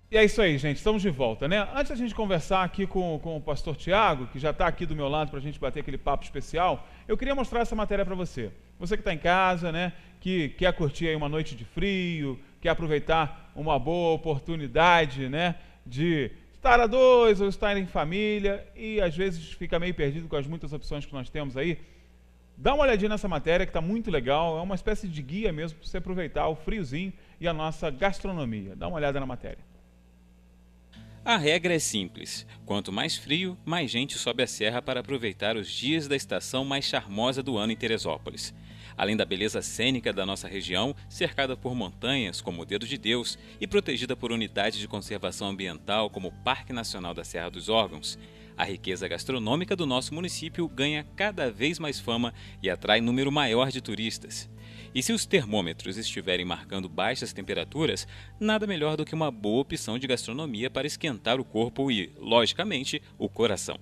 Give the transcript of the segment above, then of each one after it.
E é isso aí, gente, estamos de volta, né? Antes da gente conversar aqui com o pastor Tiago, que já está aqui do meu lado para a gente bater aquele papo especial, eu queria mostrar essa matéria para você. Você que está em casa, né, que quer curtir aí uma noite de frio, quer aproveitar uma boa oportunidade, né, de estar a dois ou estar em família e às vezes fica meio perdido com as muitas opções que nós temos aí. Dá uma olhadinha nessa matéria que está muito legal, é uma espécie de guia mesmo para você aproveitar o friozinho e a nossa gastronomia. Dá uma olhada na matéria. A regra é simples: quanto mais frio, mais gente sobe a serra para aproveitar os dias da estação mais charmosa do ano em Teresópolis. Além da beleza cênica da nossa região, cercada por montanhas como o Dedo de Deus e protegida por unidades de conservação ambiental como o Parque Nacional da Serra dos Órgãos, a riqueza gastronômica do nosso município ganha cada vez mais fama e atrai número maior de turistas. E se os termômetros estiverem marcando baixas temperaturas, nada melhor do que uma boa opção de gastronomia para esquentar o corpo e, logicamente, o coração.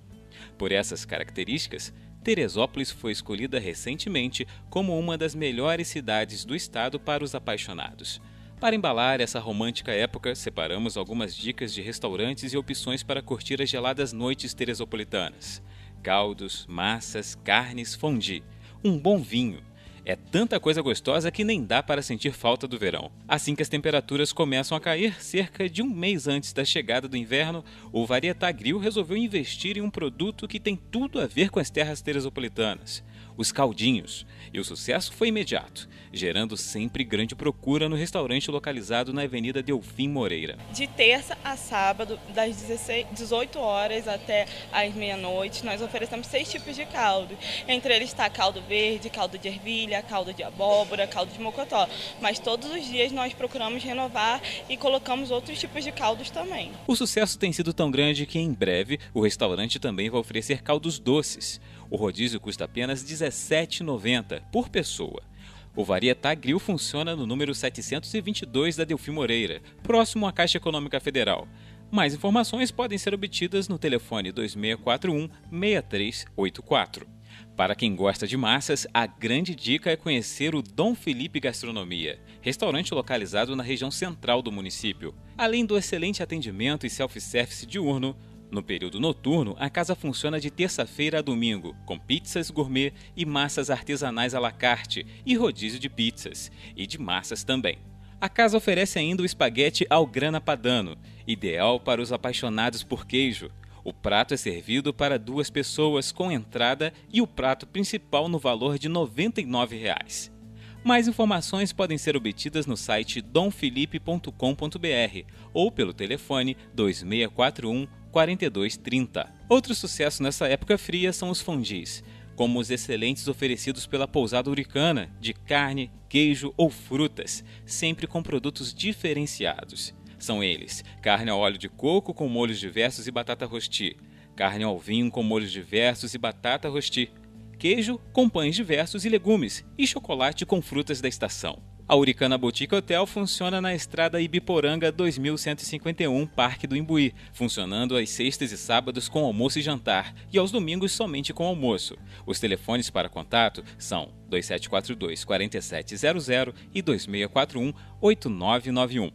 Por essas características, Teresópolis foi escolhida recentemente como uma das melhores cidades do estado para os apaixonados. Para embalar essa romântica época, separamos algumas dicas de restaurantes e opções para curtir as geladas noites teresopolitanas. Caldos, massas, carnes, fondue. Um bom vinho. É tanta coisa gostosa que nem dá para sentir falta do verão. Assim que as temperaturas começam a cair, cerca de um mês antes da chegada do inverno, o Varietá Grill resolveu investir em um produto que tem tudo a ver com as terras teresopolitanas: os caldinhos. E o sucesso foi imediato, gerando sempre grande procura no restaurante localizado na Avenida Delfim Moreira. De terça a sábado, das 18 horas até as meia-noite, nós oferecemos 6 tipos de caldo. Entre eles está caldo verde, caldo de ervilha, caldo de abóbora, caldo de mocotó. Mas todos os dias nós procuramos renovar e colocamos outros tipos de caldos também. O sucesso tem sido tão grande que em breve o restaurante também vai oferecer caldos doces. O rodízio custa apenas R$ 17,90 por pessoa. O Varietá Grill funciona no número 722 da Delfim Moreira, próximo à Caixa Econômica Federal. Mais informações podem ser obtidas no telefone 2641-6384. Para quem gosta de massas, a grande dica é conhecer o Dom Felipe Gastronomia, restaurante localizado na região central do município. Além do excelente atendimento e self-service diurno, no período noturno, a casa funciona de terça-feira a domingo, com pizzas gourmet e massas artesanais à la carte e rodízio de pizzas, e de massas também. A casa oferece ainda o espaguete ao grana padano, ideal para os apaixonados por queijo. O prato é servido para 2 pessoas com entrada e o prato principal no valor de R$ 99. Mais informações podem ser obtidas no site domfelipe.com.br ou pelo telefone 2641-4230. Outro sucesso nessa época fria são os fondues, como os excelentes oferecidos pela Pousada Uricana, de carne, queijo ou frutas, sempre com produtos diferenciados. São eles: carne ao óleo de coco com molhos diversos e batata rosti, carne ao vinho com molhos diversos e batata rosti, queijo com pães diversos e legumes, e chocolate com frutas da estação. A Uricana Boutique Hotel funciona na estrada Ibiporanga 2151, Parque do Imbuí, funcionando às sextas e sábados com almoço e jantar, e aos domingos somente com almoço. Os telefones para contato são 2742-4700 e 2641-8991.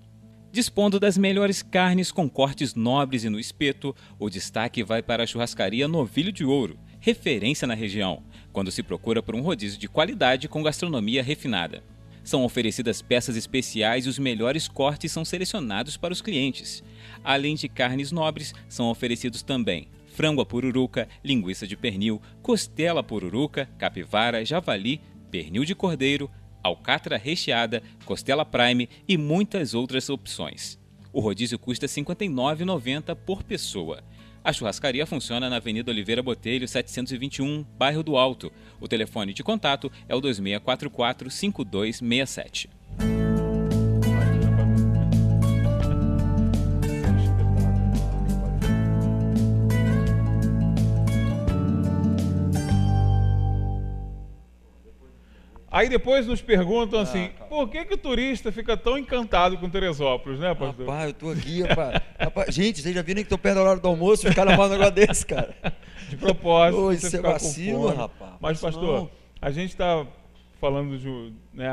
Dispondo das melhores carnes com cortes nobres e no espeto, o destaque vai para a churrascaria Novilho de Ouro, referência na região, quando se procura por um rodízio de qualidade com gastronomia refinada. São oferecidas peças especiais e os melhores cortes são selecionados para os clientes. Além de carnes nobres, são oferecidos também frango à pururuca, linguiça de pernil, costela à pururuca, capivara, javali, pernil de cordeiro, alcatra recheada, costela prime e muitas outras opções. O rodízio custa R$ 59,90 por pessoa. A churrascaria funciona na Avenida Oliveira Botelho, 721, bairro do Alto. O telefone de contato é o 2644-5267. Aí depois nos perguntam assim, por que o turista fica tão encantado com Teresópolis, né, pastor? Rapaz, eu tô aqui, rapaz. Gente, vocês já viram que tô perto da hora do almoço, os caras mandam um negócio desse, cara. De propósito, Ô, você isso é ficar vacilo, com fome. rapaz. Mas, pastor, Não. a gente está falando né,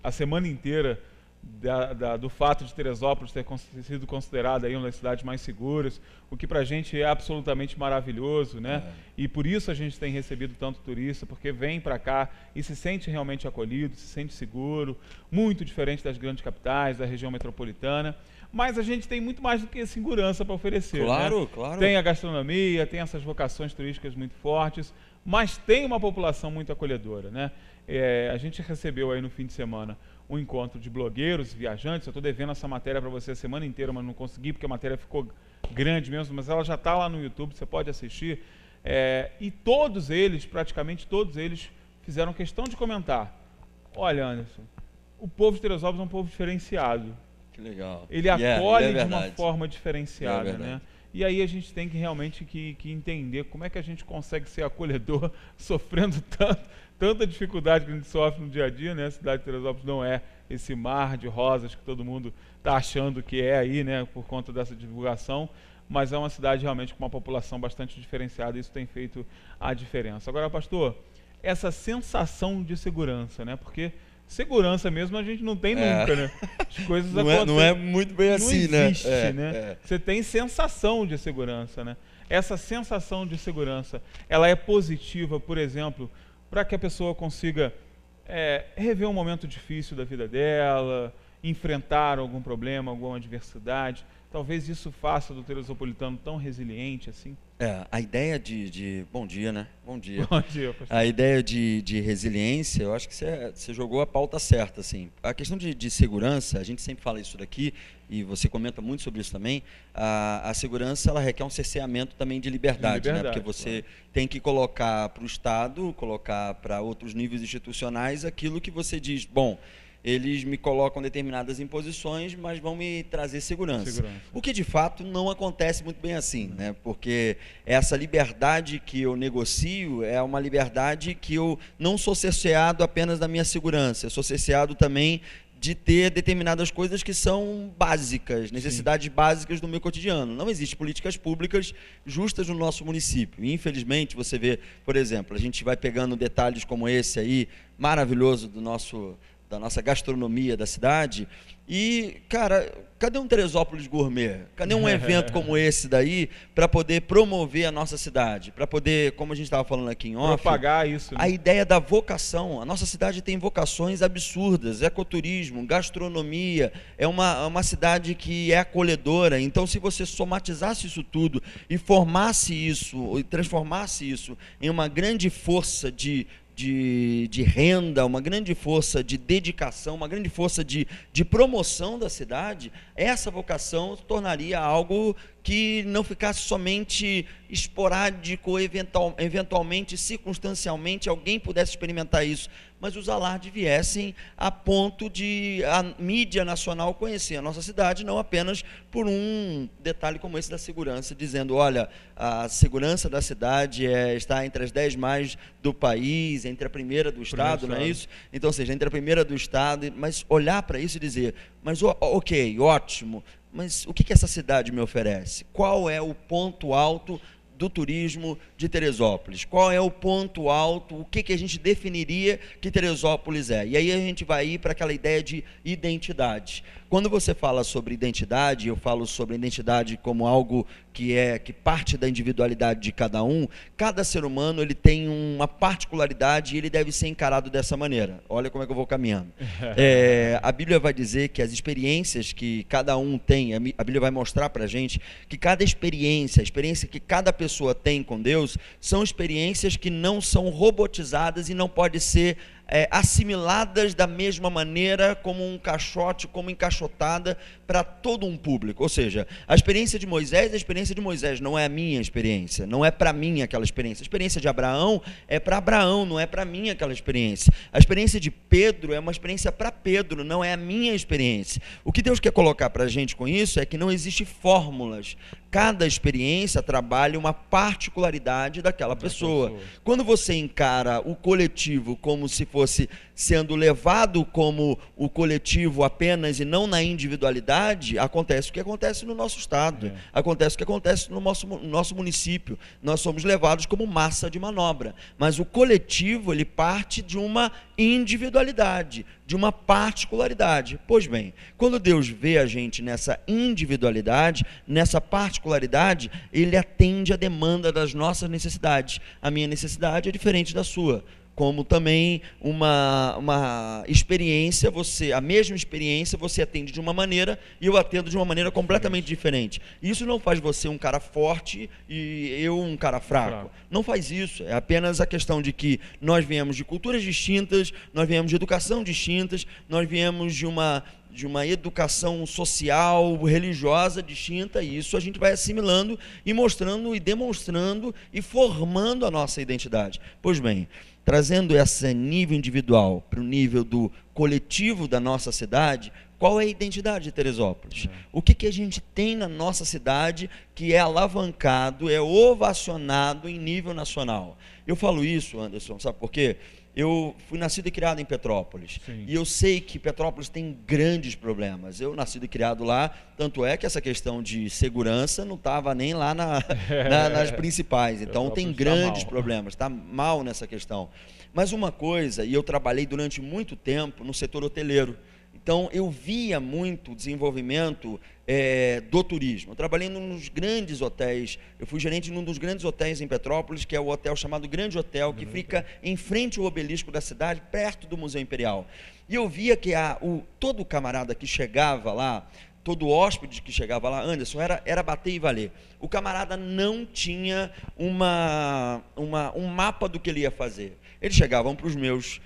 a semana inteira do fato de Teresópolis ter sido considerada aí uma das cidades mais seguras, o que para a gente é absolutamente maravilhoso, né? E por isso a gente tem recebido tanto turista, porque vem para cá e se sente realmente acolhido, se sente seguro, muito diferente das grandes capitais, da região metropolitana. Mas a gente tem muito mais do que segurança para oferecer. Claro, né? claro. Tem a gastronomia, tem essas vocações turísticas muito fortes, mas tem uma população muito acolhedora, né? A gente recebeu aí no fim de semana um encontro de blogueiros e viajantes. Eu estou devendo essa matéria para você a semana inteira, mas não consegui porque a matéria ficou grande mesmo, mas ela já está lá no YouTube, você pode assistir. E todos eles, praticamente todos eles, fizeram questão de comentar: olha, Anderson, o povo de Teresópolis é um povo diferenciado. Que legal. Ele acolhe de uma verdade. forma diferenciada, É verdade. né? E aí a gente tem que realmente que entender como é que a gente consegue ser acolhedor sofrendo tanta dificuldade que a gente sofre no dia a dia, né? A cidade de Teresópolis não é esse mar de rosas que todo mundo está achando que é aí, né? Por conta dessa divulgação, mas é uma cidade realmente com uma população bastante diferenciada e isso tem feito a diferença. Agora, pastor, essa sensação de segurança, né? Porque segurança mesmo a gente não tem nunca, né? As coisas acontecem. Não é muito bem assim, né? Não existe, né? Você tem sensação de segurança, né? Essa sensação de segurança, ela é positiva, por exemplo, para que a pessoa consiga rever um momento difícil da vida dela, enfrentar algum problema, alguma adversidade. Talvez isso faça do teresopolitano tão resiliente assim. A ideia de... Bom dia, né? Bom dia. Bom dia, pastor. A ideia de resiliência, eu acho que você jogou a pauta certa, assim. A questão de segurança, a gente sempre fala isso daqui, e você comenta muito sobre isso também, a segurança, ela requer um cerceamento também de liberdade, né? Porque você tem que colocar para o Estado, colocar para outros níveis institucionais aquilo que você diz, bom, eles me colocam determinadas imposições, mas vão me trazer segurança. O que de fato não acontece muito bem assim, né? Porque essa liberdade que eu negocio é uma liberdade que eu não sou cerceado apenas da minha segurança, eu sou cerceado também de ter determinadas coisas que são básicas, necessidades básicas do meu cotidiano. Não existe políticas públicas justas no nosso município. E, infelizmente, você vê, por exemplo, a gente vai pegando detalhes como esse aí, maravilhoso da nossa gastronomia da cidade, e, cara, cadê um Teresópolis Gourmet? Cadê um evento como esse daí para poder promover a nossa cidade? Para poder, como a gente estava falando aqui em off, propagar isso, né? A ideia da vocação. A nossa cidade tem vocações absurdas, ecoturismo, gastronomia, é uma cidade que é acolhedora. Então, se você somatizasse isso tudo e formasse isso, e transformasse isso em uma grande força de renda, uma grande força de dedicação, uma grande força de promoção da cidade, essa vocação tornaria algo que não ficasse somente esporádico, eventualmente, circunstancialmente, alguém pudesse experimentar isso, mas os alardes viessem a ponto de a mídia nacional conhecer a nossa cidade, não apenas por um detalhe como esse da segurança, dizendo, olha, a segurança da cidade está entre as 10 mais do país, entre a primeira do estado, não é isso? Então, ou seja, entre a primeira do estado, mas olhar para isso e dizer, mas ok, ótimo, mas o que essa cidade me oferece? Qual é o ponto alto do turismo de Teresópolis? Qual é o ponto alto? O que a gente definiria que Teresópolis é? E aí a gente vai ir para aquela ideia de identidade. Quando você fala sobre identidade, eu falo sobre identidade como algo que parte da individualidade de cada ser humano ele tem uma particularidade e ele deve ser encarado dessa maneira. Olha como é que eu vou caminhando. A Bíblia vai dizer que as experiências que cada um tem, a Bíblia vai mostrar para a gente que cada experiência, a experiência que cada pessoa tem com Deus, são experiências que não são robotizadas e não podem ser assimiladas da mesma maneira como um caixote, como encaixotada para todo um público. Ou seja, a experiência de Moisés não é a minha experiência, não é para mim aquela experiência. A experiência de Abraão é para Abraão, não é para mim aquela experiência. A experiência de Pedro é uma experiência para Pedro, não é a minha experiência. O que Deus quer colocar para a gente com isso é que não existe fórmulas. Cada experiência trabalha uma particularidade daquela pessoa. Quando você encara o coletivo como se fosse fosse sendo levado como o coletivo apenas e não na individualidade, acontece o que acontece no nosso estado, acontece o que acontece no nosso município. Nós somos levados como massa de manobra, mas o coletivo, ele parte de uma individualidade, de uma particularidade. Pois bem, quando Deus vê a gente nessa individualidade, nessa particularidade, ele atende a demanda das nossas necessidades. A minha necessidade é diferente da sua. Como também uma experiência, a mesma experiência você atende de uma maneira e eu atendo de uma maneira completamente diferente. Isso não faz você um cara forte e eu um cara fraco. Não faz isso. É apenas a questão de que nós viemos de culturas distintas, nós viemos de educação distintas, nós viemos de uma educação social, religiosa distinta, e isso a gente vai assimilando e mostrando e demonstrando e formando a nossa identidade. Pois bem, trazendo esse nível individual para o nível do coletivo da nossa cidade, qual é a identidade de Teresópolis? O que a gente tem na nossa cidade que é alavancado, é ovacionado em nível nacional? Eu falo isso, Anderson, sabe por quê? Eu fui nascido e criado em Petrópolis. Sim. E eu sei que Petrópolis tem grandes problemas. Eu nascido e criado lá, tanto é que essa questão de segurança não estava nem lá nas principais. Então tem grandes problemas, está mal nessa questão. Mas uma coisa, e eu trabalhei durante muito tempo no setor hoteleiro, então eu via muito desenvolvimento do turismo. Eu trabalhei num dos grandes hotéis, eu fui gerente de um dos grandes hotéis em Petrópolis, que é o hotel chamado Grande Hotel, que fica em frente ao obelisco da cidade, perto do Museu Imperial. E eu via que todo camarada que chegava lá, todo hóspede que chegava lá, Anderson, era bater e valer. O camarada não tinha um mapa do que ele ia fazer. Eles chegavam para os meus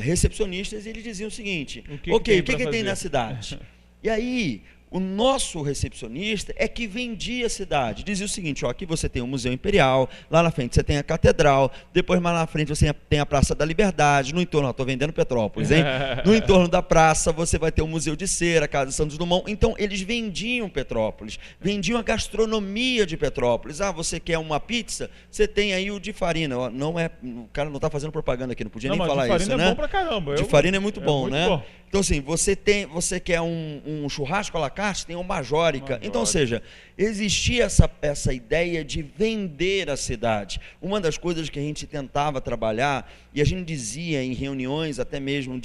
recepcionistas e eles diziam o seguinte: o que tem na cidade? E aí, o nosso recepcionista é que vendia a cidade. Dizia o seguinte: aqui você tem o Museu Imperial, lá na frente você tem a Catedral, depois mais na frente você tem a Praça da Liberdade, no entorno, estou vendendo Petrópolis, hein? No entorno da praça você vai ter o Museu de Cera, a Casa de Santos Dumont. Então, eles vendiam Petrópolis, vendiam a gastronomia de Petrópolis. Você quer uma pizza? Você tem aí o de Farina. O cara não está fazendo propaganda aqui, não podia nem falar isso, né? De Farina é bom pra caramba. De Farina é muito bom, né? Bom. Então, assim, você quer um churrasco à la carte, tem uma Majórica. Então, ou seja, existia essa ideia de vender a cidade. Uma das coisas que a gente tentava trabalhar, e a gente dizia em reuniões, até mesmo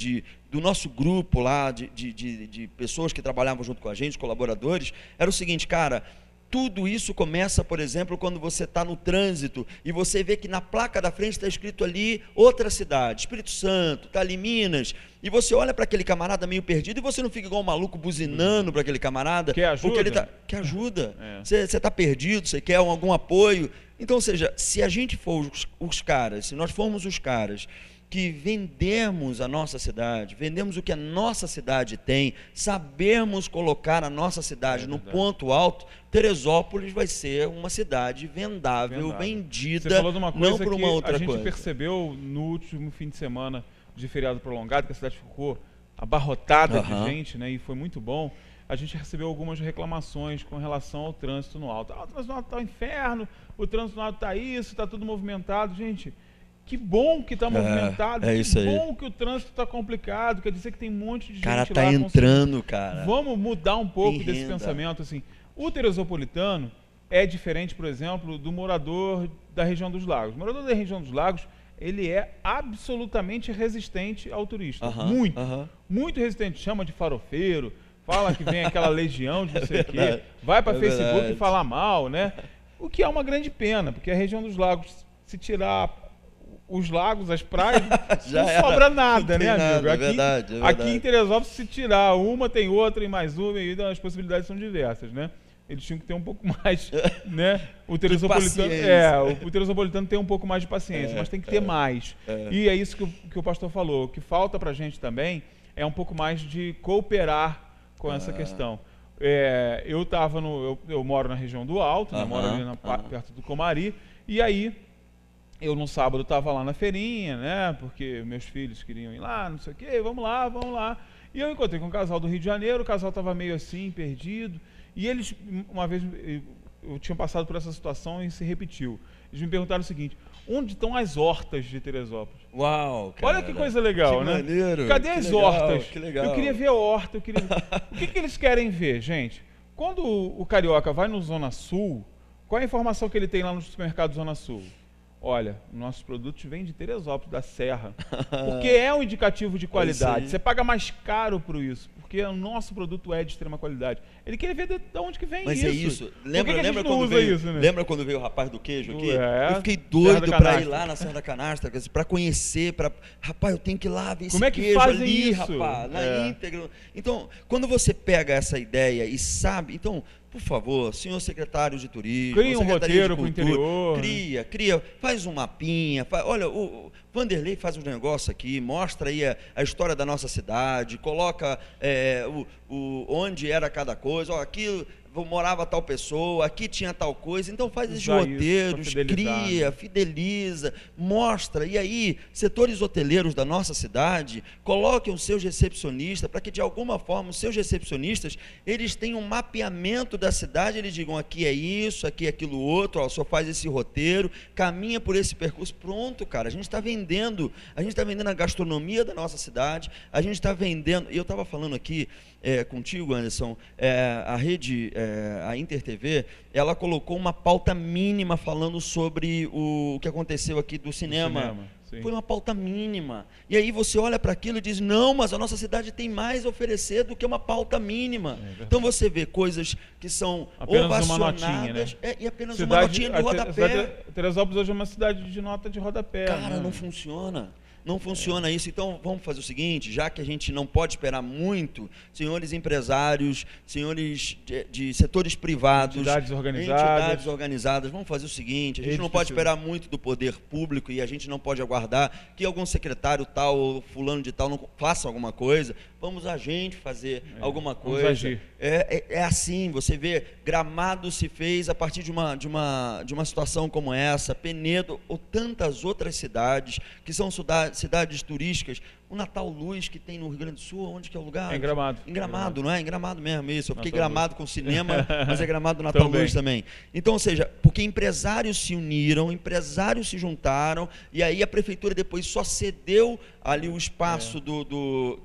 do nosso grupo lá, de pessoas que trabalhavam junto com a gente, colaboradores, era o seguinte: cara, tudo isso começa, por exemplo, quando você está no trânsito e você vê que na placa da frente está escrito ali outra cidade, Espírito Santo, está ali Minas, e você olha para aquele camarada meio perdido e você não fica igual um maluco buzinando para aquele camarada. Quer ajuda? Porque ele quer ajuda. Você está perdido, você quer algum apoio. Então, ou seja, se a gente for os caras, se nós formos os caras que vendemos a nossa cidade, vendemos o que a nossa cidade tem, sabermos colocar a nossa cidade no ponto alto, Teresópolis vai ser uma cidade vendável, vendida, Você falou de uma coisa não por uma outra coisa. A gente percebeu no último fim de semana de feriado prolongado, que a cidade ficou abarrotada de gente, né, e foi muito bom. A gente recebeu algumas reclamações com relação ao trânsito no alto. O trânsito no alto está um inferno, o trânsito no alto está isso, está tudo movimentado. Gente, que bom que está movimentado, que bom que o trânsito está complicado, quer dizer que tem um monte de gente lá. Cara, tá entrando, cara. Vamos mudar um pouco desse pensamento, assim. O teresopolitano é diferente, por exemplo, do morador da região dos lagos. O morador da região dos lagos, ele é absolutamente resistente ao turista. Muito resistente. Chama de farofeiro, fala que vem aquela legião de não sei o quê, vai para Facebook e falar mal, né? O que é uma grande pena, porque a região dos lagos, se tirar os lagos, as praias, não sobra nada, né, amigo? É verdade. Aqui em Teresópolis, se tirar uma, tem outra e mais uma, e as possibilidades são diversas, né? Eles tinham que ter um pouco mais, né? O teresopolitano tem um pouco mais de paciência, mas tem que ter mais. E é isso que o pastor falou. O que falta pra gente também é um pouco mais de cooperar com essa questão. Eu moro na região do Alto, né? Moro ali perto do Comari, e aí eu no sábado estava lá na feirinha, né? Porque meus filhos queriam ir lá, não sei o quê, vamos lá. E eu encontrei com um casal do Rio de Janeiro, o casal estava meio assim, perdido, e eles, uma vez, eu tinha passado por essa situação e se repetiu. Eles me perguntaram o seguinte: onde estão as hortas de Teresópolis. Uau, cara. Olha que coisa legal, que né? Maneiro, Cadê que as legal, hortas? Que legal. Eu queria ver a horta, o que eles querem ver, gente? Quando o carioca vai no Zona Sul, qual é a informação que ele tem lá no supermercado Zona Sul? Olha, nossos produtos vêm de Teresópolis, da Serra, porque é um indicativo de qualidade. Você paga mais caro por isso, porque o nosso produto é de extrema qualidade. Ele quer ver de onde que vem isso. Mas é isso. Lembra quando veio o rapaz do queijo aqui? Eu fiquei doido para ir lá na Serra da Canastra, para conhecer, rapaz, eu tenho que ir lá ver esse queijo ali, rapaz, na íntegra. Então, quando você pega essa ideia e sabe, então, por favor, senhor secretário de turismo, cria um roteiro para o interior. Cria, faz um mapinha. Olha, o Vanderlei faz um negócio aqui, mostra aí a história da nossa cidade, coloca onde era cada coisa. Ó, aqui morava tal pessoa, aqui tinha tal coisa. Então faz esses roteiros, cria, fideliza, mostra. E aí, setores hoteleiros da nossa cidade, coloquem os seus recepcionistas, para que de alguma forma os seus recepcionistas, eles tenham um mapeamento da cidade, eles digam, aqui é isso, aqui é aquilo outro, ó, só faz esse roteiro, caminha por esse percurso. Pronto, cara, a gente está vendendo a gastronomia da nossa cidade, a gente está vendendo, e eu estava falando aqui contigo, Anderson, a rede, a InterTV, ela colocou uma pauta mínima falando sobre o que aconteceu aqui do cinema. Foi uma pauta mínima. E aí você olha para aquilo e diz, não, mas a nossa cidade tem mais a oferecer do que uma pauta mínima. Então você vê coisas que são apenas ovacionadas, uma notinha, né? E apenas uma notinha de rodapé. Teresópolis hoje é uma cidade de nota de rodapé. Cara, não funciona. Não funciona isso. Então vamos fazer o seguinte, já que a gente não pode esperar muito, senhores empresários, senhores de setores privados, entidades organizadas, vamos fazer o seguinte, a gente não pode esperar muito do poder público e a gente não pode aguardar que algum secretário tal ou fulano de tal não faça alguma coisa. Vamos a gente fazer alguma coisa. Vamos agir. É assim, você vê, Gramado se fez a partir de uma situação como essa, Penedo ou tantas outras cidades que são cidades turísticas. O Natal Luz que tem no Rio Grande do Sul, onde que é o lugar? É em Gramado. Em Gramado, não é? Em Gramado mesmo, isso. Eu fiquei Natal Gramado Luz. com cinema, mas é Gramado do Natal Luz também. Então, ou seja, porque empresários se uniram, empresários se juntaram, e aí a prefeitura depois só cedeu ali o espaço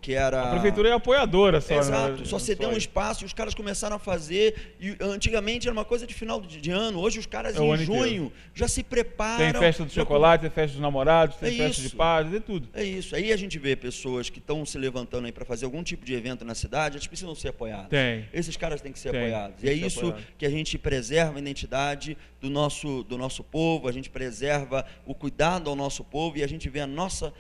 que era... A prefeitura é apoiadora só. Exato, né? só cedeu um espaço e os caras começaram a fazer, e antigamente era uma coisa de final de ano, hoje os caras em junho já se preparam. Tem festa do chocolate, tem festa dos namorados, tem festa de padres, tem tudo. É isso, aí a gente vê pessoas que estão se levantando aí para fazer algum tipo de evento na cidade, eles precisam ser apoiados. Esses caras têm que ser apoiados. E é isso que a gente preserva a identidade do nosso povo, a gente preserva o cuidado ao nosso povo e a gente vê a nossa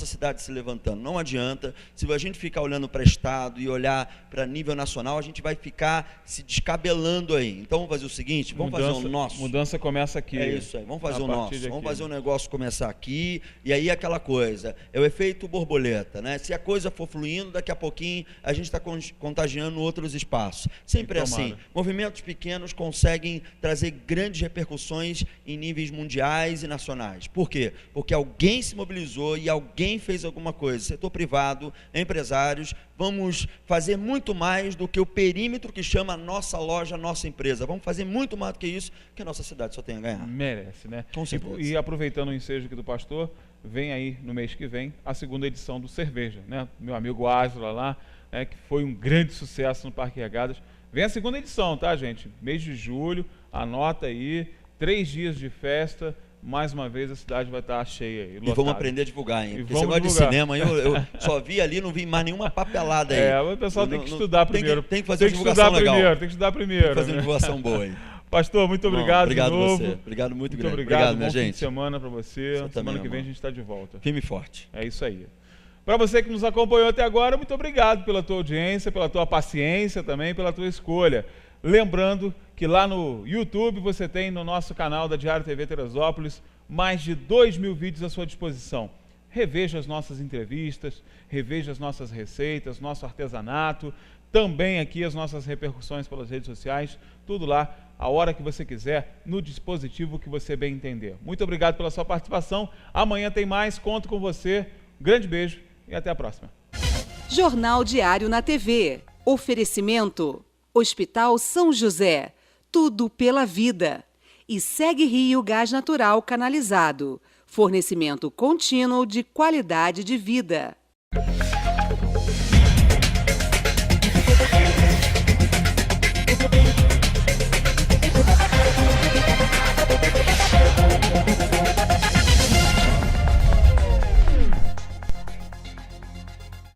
cidade se levantando. Não adianta, se a gente ficar olhando para estado e olhar para nível nacional, a gente vai ficar se descabelando aí. Então vamos fazer o seguinte, vamos fazer o nosso. Mudança começa aqui. É isso aí, vamos fazer o nosso. Vamos fazer o negócio começar aqui, e aí aquela coisa, é o efeito borboleta, né? Se a coisa for fluindo, daqui a pouquinho a gente está contagiando outros espaços. Sempre assim. Movimentos pequenos conseguem trazer grandes repercussões em níveis mundiais e nacionais. Por quê? Porque alguém se mobilizou e alguém fez alguma coisa. Setor privado, empresários, vamos fazer muito mais do que o perímetro que chama a nossa loja, a nossa empresa. Vamos fazer muito mais do que isso, que a nossa cidade só tem a ganhar. Merece, né? Com certeza. E aproveitando o ensejo aqui do pastor, vem aí no mês que vem a segunda edição do Cerveja, né? Meu amigo Ásula lá, que foi um grande sucesso no Parque Regadas. Vem a segunda edição, tá, gente? Mês de julho, anota aí, 3 dias de festa. Mais uma vez a cidade vai estar cheia aí, lotada. E vamos aprender a divulgar, hein? Porque esse negócio de cinema, eu só vi ali, não vi mais nenhuma papelada aí. O pessoal tem que estudar primeiro. Tem que fazer uma divulgação legal. Tem que estudar primeiro. Tem que fazer uma divulgação boa aí. Pastor, muito obrigado. Obrigado de novo. você. Obrigado muito grande. Obrigado, minha bom gente. Fim de semana para você. Você Semana também, que vem a gente está de volta. Firme e forte. É isso aí. Para você que nos acompanhou até agora, muito obrigado pela tua audiência, pela tua paciência também, pela tua escolha. Lembrando que lá no YouTube você tem no nosso canal da Diário TV Teresópolis mais de 2.000 vídeos à sua disposição. Reveja as nossas entrevistas, reveja as nossas receitas, nosso artesanato, também aqui as nossas repercussões pelas redes sociais, tudo lá, a hora que você quiser, no dispositivo que você bem entender. Muito obrigado pela sua participação. Amanhã tem mais, conto com você. Grande beijo e até a próxima. Jornal Diário na TV. Oferecimento: Hospital São José. Tudo pela vida. e Segue Rio Gás Natural Canalizado. Fornecimento contínuo de qualidade de vida.